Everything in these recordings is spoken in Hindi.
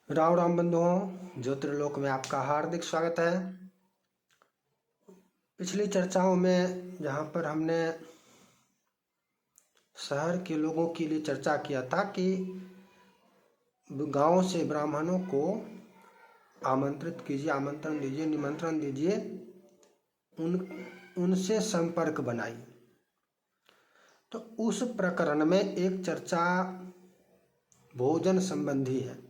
राम राम बंधुओं, ज्योतिर्लोक में आपका हार्दिक स्वागत है। पिछली चर्चाओं में जहाँ पर हमने शहर के लोगों के लिए चर्चा किया था कि गांव से ब्राह्मणों को आमंत्रित कीजिए, आमंत्रण दीजिए, निमंत्रण दीजिए, उनसे संपर्क बनाइए। तो उस प्रकरण में एक चर्चा भोजन संबंधी है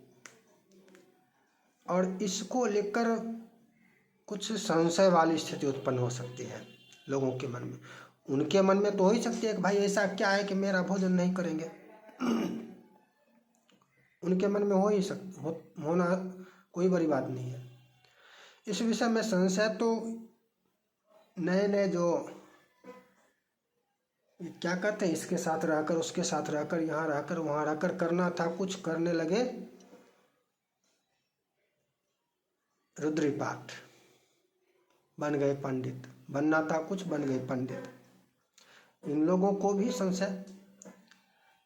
और इसको लेकर कुछ संशय वाली स्थिति उत्पन्न हो सकती है लोगों के मन में। उनके मन में तो हो ही सकती है कि भाई ऐसा क्या है कि मेरा भोजन नहीं करेंगे। उनके मन में हो ही होना कोई बड़ी बात नहीं है। इस विषय में संशय तो नए नए जो क्या कहते हैं, इसके साथ रहकर, उसके साथ रहकर, यहाँ रहकर, वहाँ रहकर करना था, कुछ करने लगे रुद्री पाठ, बन गए पंडित। बनना था कुछ, बन गए पंडित। इन लोगों को भी संशय,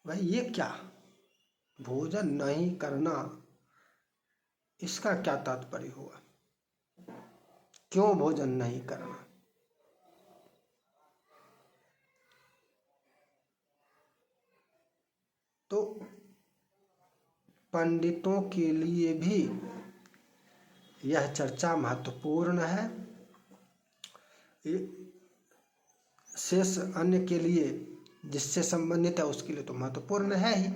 भाई ये क्या, भोजन नहीं करना, इसका क्या तात्पर्य हुआ? क्यों भोजन नहीं करना? तो पंडितों के लिए भी यह चर्चा महत्वपूर्ण है। शेष अन्य के लिए, जिससे संबंधित है उसके लिए तो महत्वपूर्ण है ही।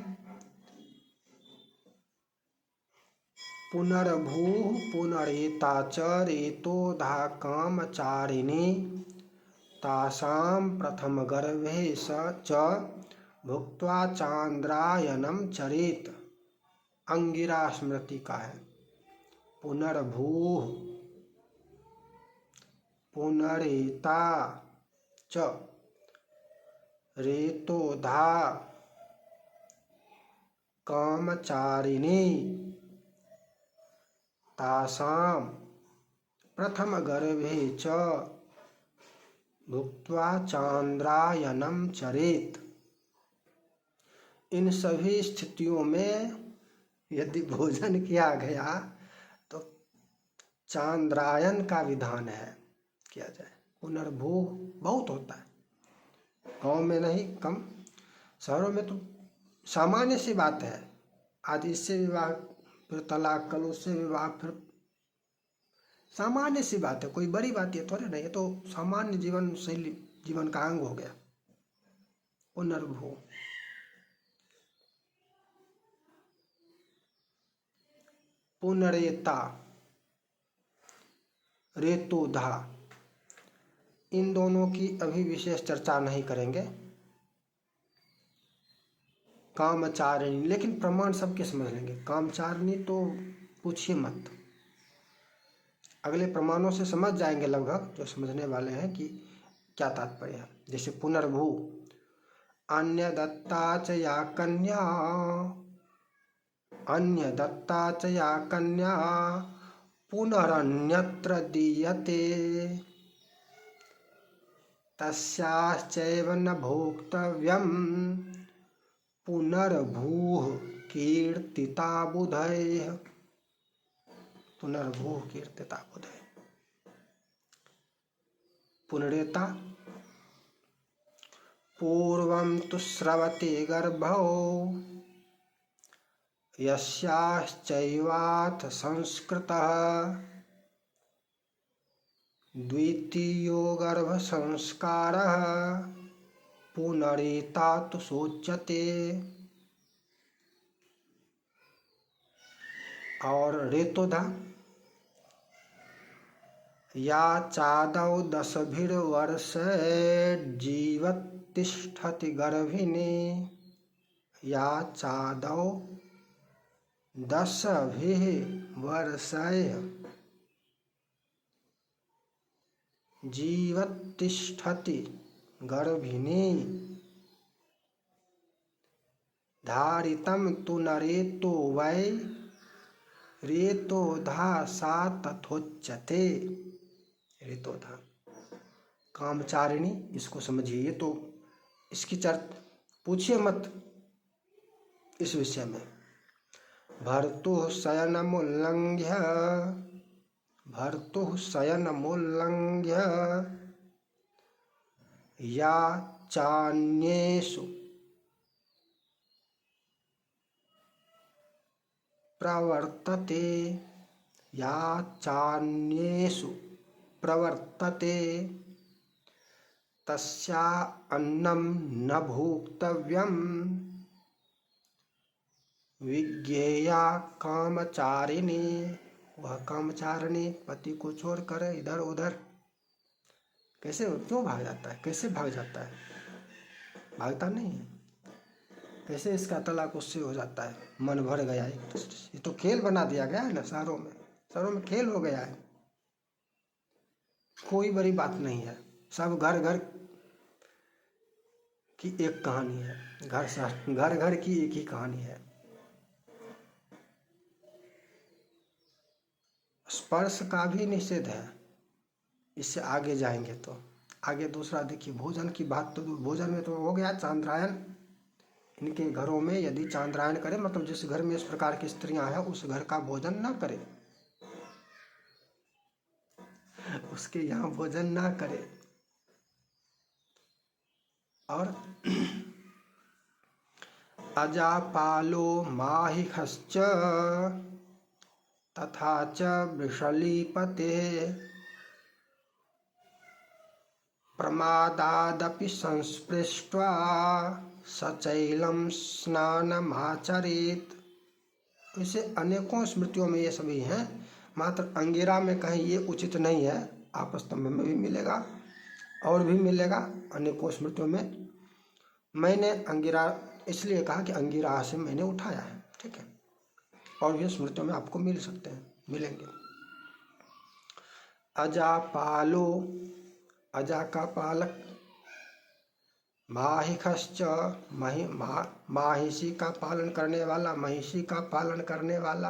पुनर्भूः पुनरेता च रेतोधा कामचारिणी तासां प्रथम गर्भे च भुक्त्वा चांद्रायणम चरेत। अंगिरा स्मृति का है। पुनर्भूः पुनरेता च रेतोधा कामचारिणी तासां प्रथम गर्भे च भुक्त्वा चांद्रायणम चरेत। इन सभी स्थितियों में यदि भोजन किया गया तो चांद्रायन का विधान है, किया जाए। पुनर्भूः बहुत होता है, गांव में नहीं, कम। शहरों में तो सामान्य सी बात है। आज इससे विवाह, फिर तलाक, कल उससे विवाह, फिर सामान्य सी बात है, कोई बड़ी बात ये थोड़ी नहीं है। तो सामान्य जीवन शैली, जीवन का अंग हो गया पुनर्भूः। पुनरेता, रेतोधा, इन दोनों की अभी विशेष चर्चा नहीं करेंगे। कामचारिणी, लेकिन प्रमाण सबके समझ लेंगे। कामचारिणी तो पूछिए मत, अगले प्रमाणों से समझ जाएंगे लगभग, जो समझने वाले हैं कि क्या तात्पर्य है। जैसे पुनर्भूः अन्य दत्ता च या कन्या, अन्य दत्ता च या कन्या पुनरन्यत्र दीयते तस्याश्चैव न भोक्तव्यं पुनर्भूः कीर्तिता बुधैः। पुनर्भूः कीर्तिता बुधैः। पुनरेता पूर्वं तु स्रवते गर्भो यस्याश्चैवाथ संस्कृतः द्वितीयो गर्भसंस्कारः पुनरेता तु सोच्यते। और रेतोधा या चादौ 10 जीवतिष्ठति गर्भिणी, या चादौ 10 जीवतिष्ठति गर्भिणी धारितं तु न रेतो वै रेतोधा सा तथोच्यते। रेतोधा कामचारिणी, इसको समझिए। तो इसकी चर्चा पूछिए मत इस विषय में। भर्तुः शयनमुल्लङ्घ्य या चान्येषु प्रवर्तते तस्या अन्नं न भोक्तव्यम् विज्ञेया कामचारिणी। वह कामचारिणी पति को छोड़कर इधर उधर कैसे क्यों भाग जाता है? कैसे भाग जाता है? भागता नहीं है। कैसे इसका तलाक उससे हो जाता है? मन भर गया है। ये तो खेल बना दिया गया है ना। शहरों में खेल हो गया है। कोई बड़ी बात नहीं है। सब घर घर की एक कहानी है। घर घर की एक ही कहानी है। स्पर्श का भी निषेध है। इससे आगे जाएंगे तो आगे दूसरा देखिए, भोजन की बात। तो भोजन में तो हो गया चांद्रायन। इनके घरों में यदि चांद्रायन करे, मतलब जिस घर में इस प्रकार की स्त्रियां हैं उस घर का भोजन ना करे, उसके यहाँ भोजन ना करे। और अजापालो माहिखश्च तथा च वृषलीपते प्रमादादपि संस्पृष्ट्वा सचैलं स्नानमाचरेत्। इसे अनेकों स्मृतियों में ये सभी हैं, मात्र अंगिरा में कहीं ये उचित नहीं है। आपस्तंभ में भी मिलेगा और भी मिलेगा अनेकों स्मृतियों में। मैंने अंगिरा इसलिए कहा कि अंगिरा से मैंने उठाया है, ठीक है। और भी स्मृतियों में आपको मिल सकते हैं, मिलेंगे। अजापालो, अजा का पालक, माहिखश्च माहिषी का पालन करने वाला, महिषी का पालन करने वाला,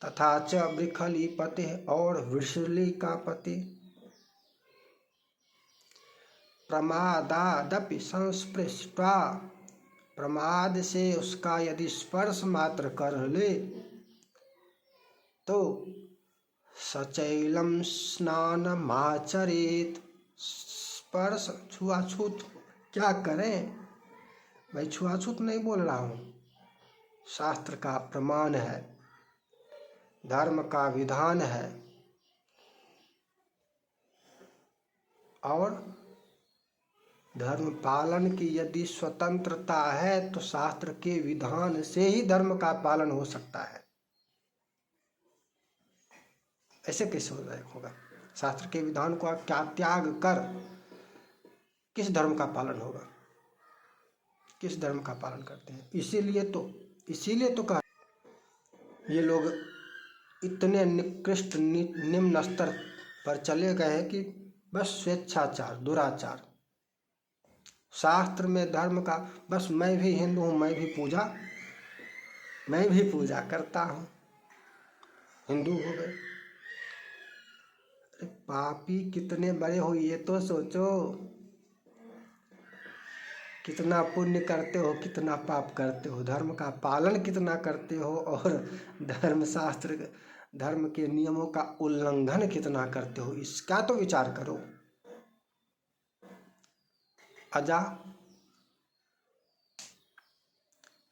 तथा च वृषलीपते और वृषली का पति, प्रमादादपि संस्पृष्ट्वा प्रमाद से उसका यदि स्पर्श मात्र कर ले तो सचैलम स्नानमाचरेत्। स्पर्श छुआछूत क्या करें भाई? छुआछूत नहीं बोल रहा हूँ, शास्त्र का प्रमाण है, धर्म का विधान है। और धर्म पालन की यदि स्वतंत्रता है तो शास्त्र के विधान से ही धर्म का पालन हो सकता है। ऐसे कैसे होगा? शास्त्र के विधान को क्या त्याग कर किस धर्म का पालन होगा? किस धर्म का पालन करते हैं? इसीलिए तो कहा ये लोग इतने निकृष्ट निम्न स्तर पर चले गए हैं कि बस स्वेच्छाचार, दुराचार। शास्त्र में धर्म का बस मैं भी हिंदू हूँ, मैं भी पूजा करता हूँ, हिंदू हो गए। अरे पापी कितने बड़े हो ये तो सोचो। कितना पुण्य करते हो, कितना पाप करते हो, धर्म का पालन कितना करते हो और धर्म के नियमों का उल्लंघन कितना करते हो, इसका तो विचार करो। अजा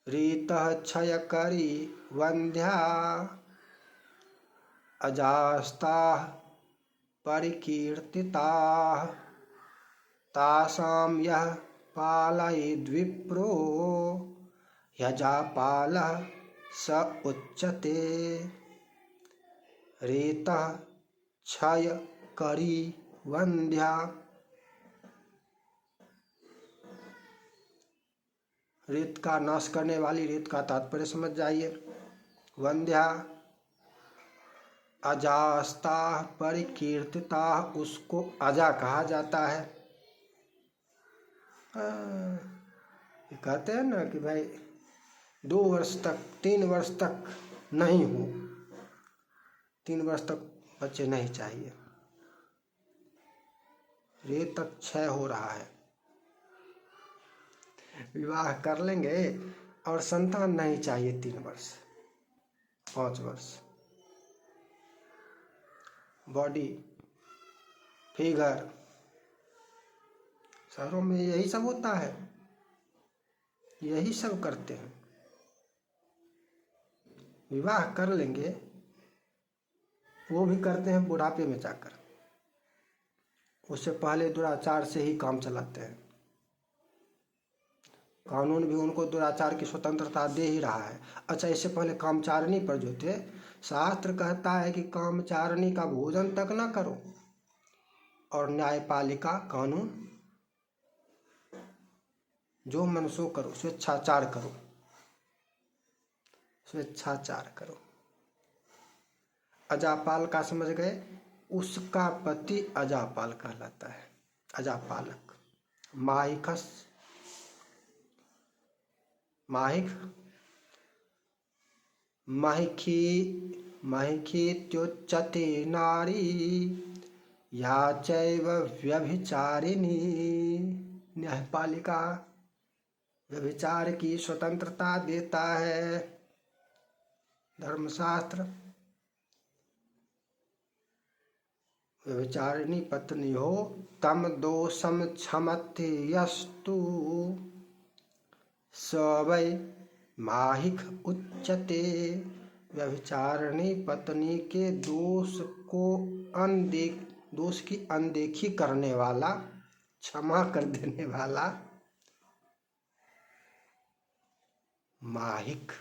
रीतः क्षयकरी वंध्या अजास्ताः परिकीर्तिताः तासां यः पालयेद्विप्रो यजापालः स उच्यते। रेतः क्षयकरी वंध्या, रेत का नाश करने वाली, रेत का तात्पर्य समझ जाइए। वंध्या अजास्ता परिकीर्तिता, उसको अजा कहा जाता है। कहते हैं ना कि भाई 2 वर्ष तक 3 वर्ष तक नहीं हो, 3 वर्ष तक बच्चे नहीं चाहिए। रेत तक क्षय हो रहा है, विवाह कर लेंगे और संतान नहीं चाहिए 3 वर्ष 5 वर्ष। बॉडी फिगर, शहरों में यही सब होता है, यही सब करते हैं। विवाह कर लेंगे, वो भी करते हैं बुढ़ापे में जाकर, उससे पहले दुराचार से ही काम चलाते हैं। कानून भी उनको दुराचार की स्वतंत्रता दे ही रहा है। अच्छा, इससे पहले कामचारिणी पर जो थे, शास्त्र कहता है कि कामचारिणी का भोजन तक ना करो, और न्यायपालिका कानून जो मन सो करो, स्वेच्छाचार करो, स्वेच्छाचार करो। अजापाल का समझ गए, उसका पति अजापाल कहलाता है, अजापालक। माहिकस, माहिक, माहिकीत्युच्यते नारी या चैव व्यभिचारिणी। न्यायपालिका व्यभिचार की स्वतंत्रता देता है धर्मशास्त्र। व्यभिचारिणी पत्नी हो, तम दोषम क्षमते यस्तु स वै माहिक उच्यते। व्यभिचारिणी पत्नी के दोष की अनदेखी करने वाला, क्षमा कर देने वाला माहिक।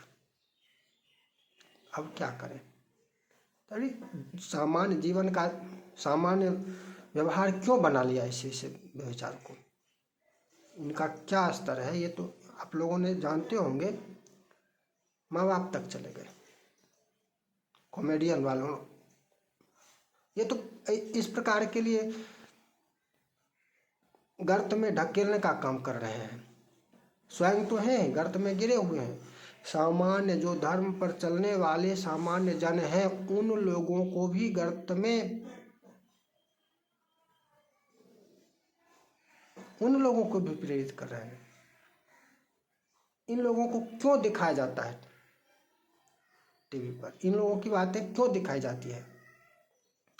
अब क्या करें, तभी सामान्य जीवन का सामान्य व्यवहार क्यों बना लिया इसे व्यभिचार को? इनका क्या स्तर है ये तो आप लोगों ने जानते होंगे। माँ बाप तक चले गए, कॉमेडियन वालों, ये तो इस प्रकार के लिए गर्त में ढकेलने का काम कर रहे हैं। स्वयं तो हैं गर्त में गिरे हुए हैं। सामान्य जो धर्म पर चलने वाले सामान्य जन हैं, उन लोगों को भी गर्त में, उन लोगों को भी प्रेरित कर रहे हैं। इन लोगों को क्यों दिखाया जाता है टीवी पर? इन लोगों की बातें क्यों दिखाई जाती है?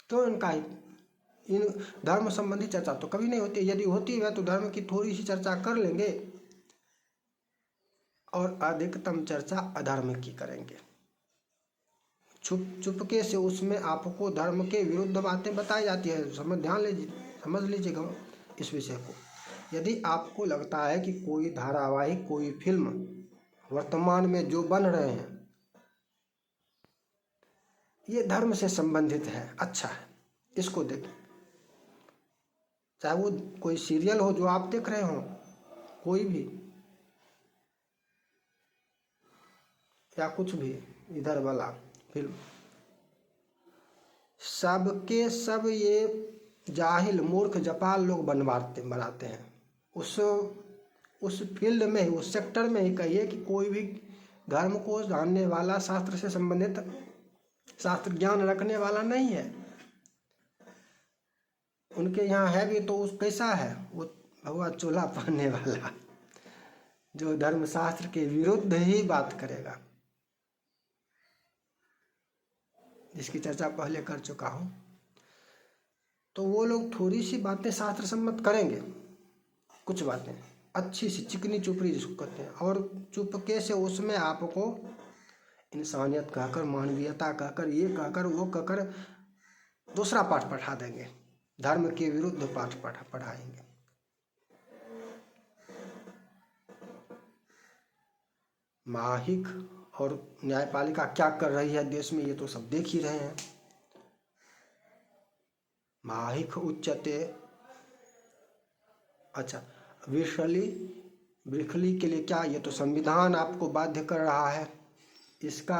क्यों इनका इन धर्म संबंधी चर्चा तो कभी नहीं होती। यदि होती है तो धर्म की थोड़ी सी चर्चा कर लेंगे और अधिकतम चर्चा अधर्म की करेंगे। चुपके से उसमें आपको धर्म के विरुद्ध बातें बताई जाती है। समझ लीजिएगा इस विषय को। यदि आपको लगता है कि कोई धारावाहिक, कोई फिल्म वर्तमान में जो बन रहे हैं ये धर्म से संबंधित है, अच्छा है, इसको देखें। चाहे वो कोई सीरियल हो जो आप देख रहे हो, कोई भी, या कुछ भी इधर वाला फिल्म, सबके सब ये जाहिल मूर्ख जपाल लोग बनाते हैं। उस फील्ड में ही, उस सेक्टर में ही कहिए कि कोई भी धर्म को जानने वाला, शास्त्र से संबंधित शास्त्र ज्ञान रखने वाला नहीं है। उनके यहाँ है भी तो उस कैसा है, वो भगवा चोला पहनने वाला जो धर्मशास्त्र के विरुद्ध ही बात करेगा, जिसकी चर्चा पहले कर चुका हूँ। तो वो लोग थोड़ी सी बातें शास्त्र सम्मत करेंगे, कुछ बातें अच्छी सी चिकनी चुपड़ी जिसको कहते हैं, और चुपके से उसमें आपको इंसानियत कहकर, मानवीयता कहकर, ये कहकर वो कहकर दूसरा पाठ पढ़ा देंगे, धर्म के विरुद्ध पाठ पढ़ाएंगे। माहिक और न्यायपालिका क्या कर रही है देश में, ये तो सब देख ही रहे हैं। माहिक उच्चते, अच्छा, विखली के लिए क्या, ये तो संविधान आपको बाध्य कर रहा है। इसका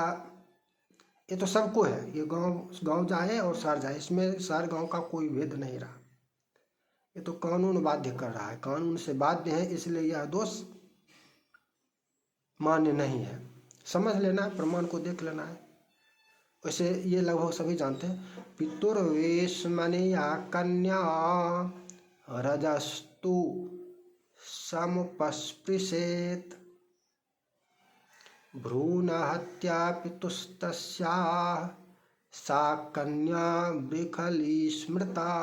ये तो सबको है, ये गांव जाए और शहर जाए, इसमें शहर गांव का कोई भेद नहीं रहा। ये तो कानून बाध्य कर रहा है, कानून से बाध्य है, इसलिए यह दोष मान्य नहीं है। समझ लेना है, प्रमाण को देख लेना है। वैसे ये लगभग सभी जानते हैं। पितुर्वेश्मनिया कन्या रजस्तु समुपस्पृशेत। भ्रूण हत्या पितुस्तस्याः सा कन्या बृखली स्मृता।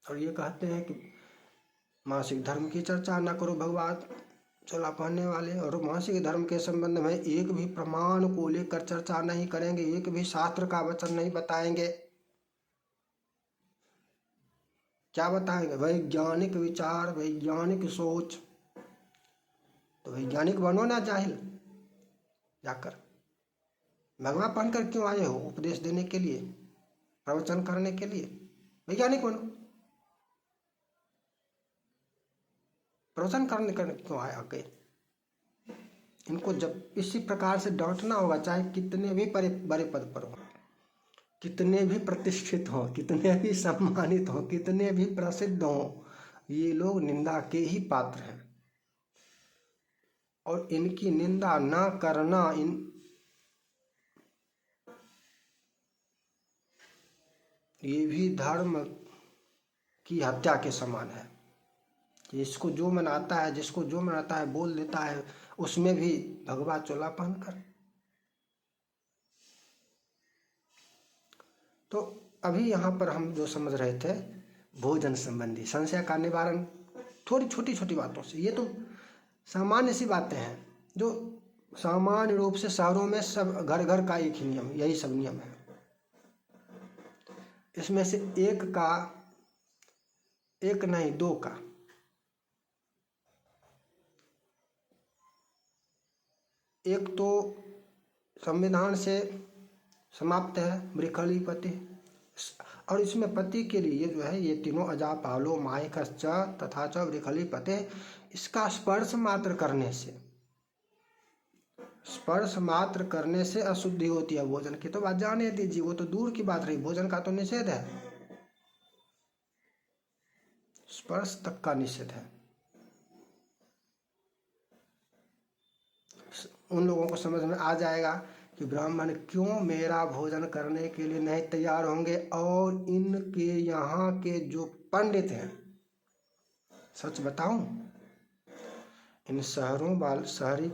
और ये कहते हैं कि मासिक धर्म की चर्चा न करो भगवान चोला पहनने वाले, और मासिक धर्म के संबंध में एक भी प्रमाण को लेकर चर्चा नहीं करेंगे, एक भी शास्त्र का वचन नहीं बताएंगे। क्या बताएंगे? वैज्ञानिक विचार, वैज्ञानिक सोच। तो वैज्ञानिक बनो ना जाहिल जाकर। भगवान पहनकर क्यों आए हो? उपदेश देने के लिए, प्रवचन करने के लिए। वैज्ञानिक बनो, प्रवचन करने क्यों आए आके? इनको जब इसी प्रकार से डांटना होगा, चाहे कितने भी बड़े पद पर हो, कितने भी प्रतिष्ठित हो, कितने भी सम्मानित हो, कितने भी प्रसिद्ध हो, ये लोग निंदा के ही पात्र हैं। और इनकी निंदा ना करना ये भी धर्म की हत्या के समान है। जिसको जो मन आता है, जिसको जो मन आता है बोल देता है, उसमें भी भगवा चोला पहनकर। तो अभी यहाँ पर हम जो समझ रहे थे भोजन संबंधी संशय का निवारण थोड़ी छोटी छोटी बातों से, ये तो सामान्य सी बातें हैं जो सामान्य रूप से शहरों में सब घर घर का एक ही नियम, यही सब नियम है। इसमें से एक नहीं, दो का। एक तो संविधान से समाप्त है, बृखली पति, और इसमें पति के लिए जो है ये तीनों अजा पालो माहिकश्च तथा च बृखली पते, इसका स्पर्श मात्र करने से अशुद्धि होती है। भोजन की तो बात जाने दीजिए, वो तो दूर की बात रही, भोजन का तो निषेध है, स्पर्श तक का निषेध है। उन लोगों को समझ में आ जाएगा कि ब्राह्मण क्यों मेरा भोजन करने के लिए नहीं तैयार होंगे। और इनके यहाँ के जो पंडित हैं, सच बताऊं, इन शहरी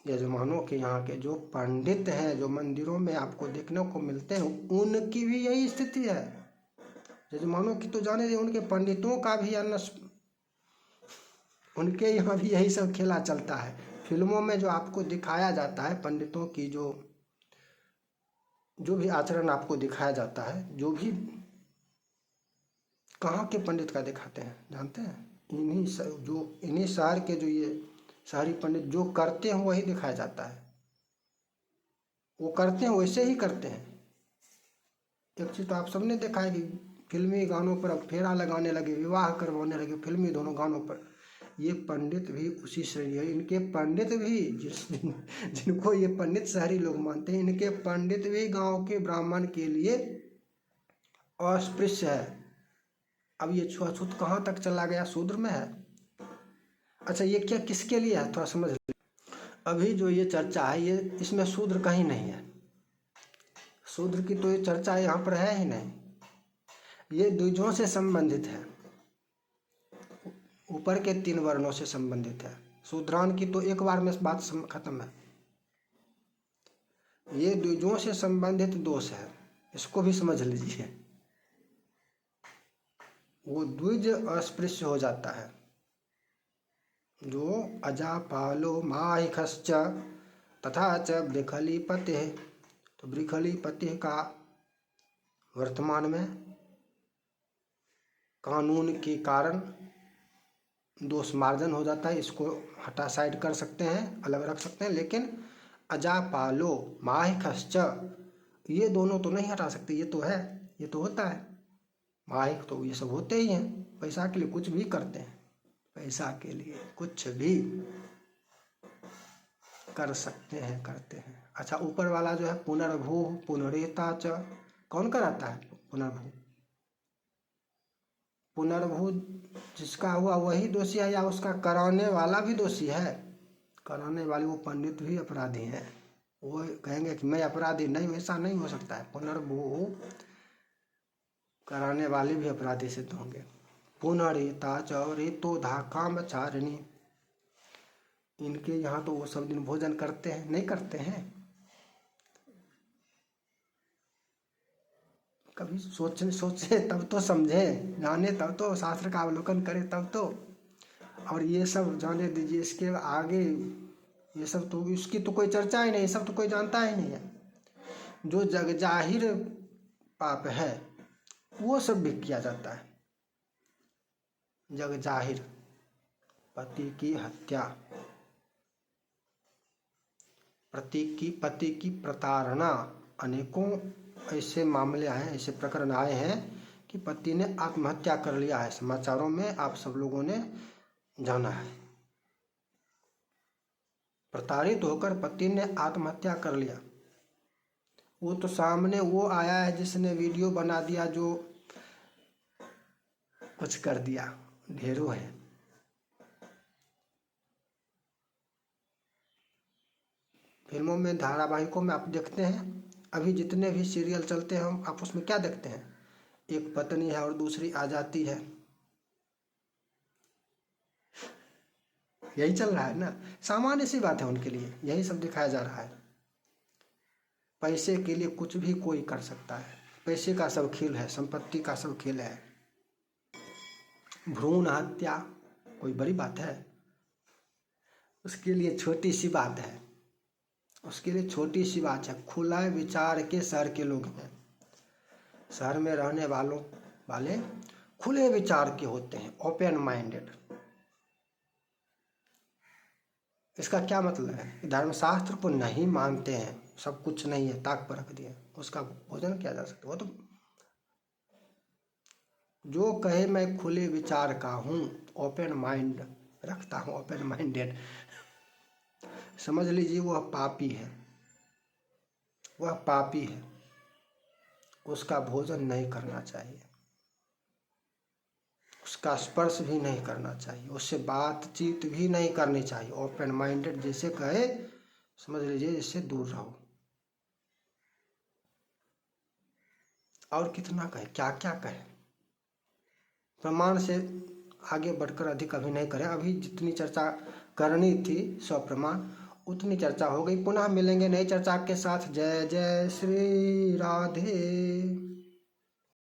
यजमानों के यहाँ के जो पंडित हैं, जो मंदिरों में आपको देखने को मिलते हैं, उनकी भी यही स्थिति है। यजमानों की तो जाने दे, उनके पंडितों का भी अन्न, उनके यहाँ भी यही सब खेला चलता है। फिल्मों में जो आपको दिखाया जाता है, पंडितों की जो भी आचरण आपको दिखाया जाता है, जो भी कहाँ के पंडित का दिखाते हैं जानते हैं? इन्हीं शहर के जो ये शहरी पंडित जो करते हैं वही दिखाया जाता है। वो करते हैं वैसे ही करते हैं। एक चीज़ तो आप सबने देखा है कि फिल्मी गानों पर अब फेरा लगाने लगे, विवाह करवाने लगे फिल्मी दोनों गानों पर। ये पंडित भी उसी श्रेणी है। इनके पंडित भी जिनको ये पंडित शहरी लोग मानते हैं, इनके पंडित भी गांव के ब्राह्मण के लिए अस्पृश्य है। अब ये छुआछूत कहाँ तक चला गया? शूद्र में है। अच्छा, ये क्या किसके लिए है थोड़ा समझ लीजिए। अभी जो ये चर्चा है, ये इसमें शूद्र कहीं नहीं है। शूद्र की तो ये चर्चा यहाँ पर है ही नहीं। ये द्विजों से संबंधित है, ऊपर के 3 वर्णों से संबंधित है। शूद्रान की तो एक बार में बात खत्म है। ये द्विजों से संबंधित दोष है, इसको भी समझ लीजिए। वो द्विज अस्पृश्य हो जाता है। जो अजापालो माहिकश्च तथा च बृखलीपते, तो बृखलीपते का वर्तमान में कानून के कारण दोष मार्जन हो जाता है। इसको हटा साइड कर सकते हैं, अलग रख सकते हैं। लेकिन अजापालो माहिकश्च, ये दोनों तो नहीं हटा सकते। ये तो है, ये तो होता है। माहिक तो ये सब होते ही हैं, पैसा के लिए कुछ भी करते हैं, पैसा के लिए कुछ भी कर सकते हैं, करते हैं। अच्छा, ऊपर वाला जो है पुनर्भू पुनरेता च, कौन कराता है पुनर्भू? पुनर्भू जिसका हुआ वही दोषी है, या उसका कराने वाला भी दोषी है? कराने वाले वो पंडित भी अपराधी हैं। वो कहेंगे कि मैं अपराधी नहीं, वैसा नहीं हो सकता है। पुनर्भू कराने वाले भी अपराधी सिद्ध होंगे। पुनरेता च रेतो धा कामचारिणी, इनके यहाँ तो वो सब दिन भोजन करते हैं, नहीं करते हैं? कभी सोचे तब तो समझे, जाने तब तो, शास्त्र का अवलोकन करें तब तो। और ये सब जाने दीजिए, इसके आगे ये सब तो, इसकी तो कोई चर्चा ही नहीं, ये सब तो कोई जानता ही नहीं है। जो जग जाहिर पाप है वो सब भी किया जाता है। जग जाहिर, पति की हत्या, पति की प्रताड़ना, अनेकों ऐसे मामले आए, ऐसे प्रकरण आए हैं कि पति ने आत्महत्या कर लिया है। समाचारों में आप सब लोगों ने जाना है, प्रताड़ित होकर पति ने आत्महत्या कर लिया। वो तो सामने वो आया है जिसने वीडियो बना दिया, जो कुछ कर दिया, ढेरों है। फिल्मों में, धारावाहिकों में आप देखते हैं, अभी जितने भी सीरियल चलते हैं आप उसमें क्या देखते हैं? एक पत्नी है और दूसरी आ जाती है, यही चल रहा है ना। सामान्य सी बात है उनके लिए, यही सब दिखाया जा रहा है। पैसे के लिए कुछ भी कोई कर सकता है, पैसे का सब खेल है, संपत्ति का सब खेल है। भ्रूण हत्या कोई बड़ी बात है? उसके लिए छोटी सी बात है, उसके लिए छोटी सी बात है। खुला विचार के शहर के लोग हैं, शहर में रहने वाले खुले विचार के होते हैं, ओपन माइंडेड। इसका क्या मतलब है? धर्मशास्त्र को नहीं मानते हैं, सब कुछ नहीं है, ताक पर रख दिया, उसका भोजन किया जा सकता है। वो तो जो कहे मैं खुले विचार का हूँ, ओपन माइंड रखता हूँ, ओपन माइंडेड, समझ लीजिए वह पापी है, वह पापी है, उसका भोजन नहीं करना चाहिए, उसका स्पर्श भी नहीं करना चाहिए, उससे बातचीत भी नहीं करनी चाहिए। ओपन माइंडेड जैसे कहे, समझ लीजिए इससे दूर रहो। और कितना कहे, क्या क्या कहे, प्रमाण से आगे बढ़कर अधिक अभी नहीं करें। अभी जितनी चर्चा करनी थी सप्रमाण, उतनी चर्चा हो गई। पुनः मिलेंगे नई चर्चा के साथ। जय जय श्री राधे।